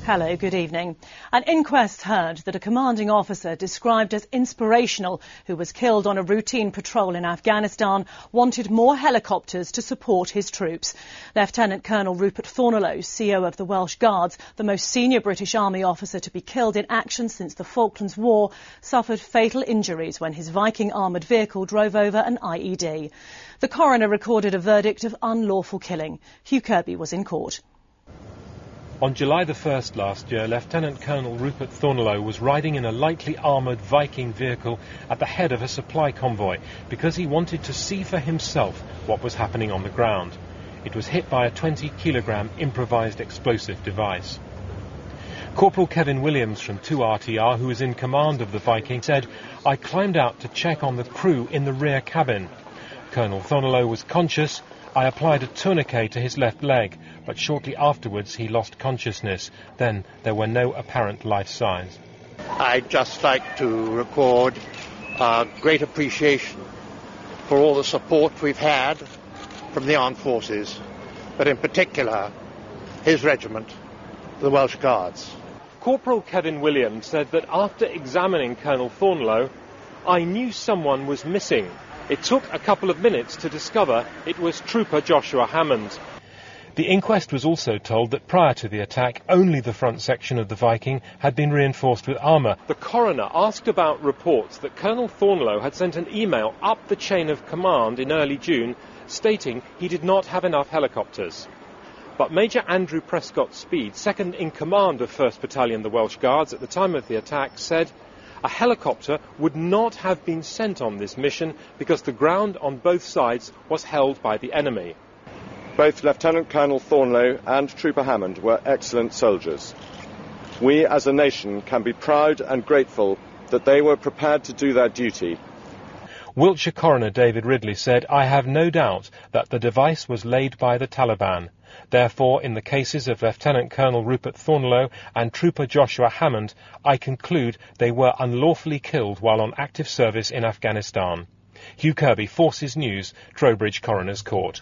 Hello, good evening. An inquest heard that a commanding officer described as inspirational, who was killed on a routine patrol in Afghanistan, wanted more helicopters to support his troops. Lieutenant Colonel Rupert Thorneloe, CO of the Welsh Guards, the most senior British Army officer to be killed in action since the Falklands War, suffered fatal injuries when his Viking armoured vehicle drove over an IED. The coroner recorded a verdict of unlawful killing. Hugh Kirby was in court. On July the 1st last year, Lieutenant Colonel Rupert Thorneloe was riding in a lightly armoured Viking vehicle at the head of a supply convoy because he wanted to see for himself what was happening on the ground. It was hit by a 20-kilogram improvised explosive device. Corporal Kevin Williams from 2RTR, who was in command of the Viking, said, "I climbed out to check on the crew in the rear cabin. Colonel Thorneloe was conscious. I applied a tourniquet to his left leg, but shortly afterwards he lost consciousness. Then there were no apparent life signs." I'd just like to record our great appreciation for all the support we've had from the armed forces, but in particular his regiment, the Welsh Guards. Corporal Kevin Williams said that after examining Colonel Thorneloe, "I knew someone was missing. It took a couple of minutes to discover it was Trooper Joshua Hammond." The inquest was also told that prior to the attack, only the front section of the Viking had been reinforced with armour. The coroner asked about reports that Colonel Thorneloe had sent an email up the chain of command in early June stating he did not have enough helicopters. But Major Andrew Prescott Speed, second in command of 1st Battalion, the Welsh Guards, at the time of the attack, said a helicopter would not have been sent on this mission because the ground on both sides was held by the enemy. Both Lieutenant Colonel Thorneloe and Trooper Hammond were excellent soldiers. We as a nation can be proud and grateful that they were prepared to do their duty. Wiltshire Coroner David Ridley said, "I have no doubt that the device was laid by the Taliban. Therefore, in the cases of Lieutenant Colonel Rupert Thorneloe and Trooper Joshua Hammond, I conclude they were unlawfully killed while on active service in Afghanistan." Hugh Kirby, Forces News, Trowbridge Coroner's Court.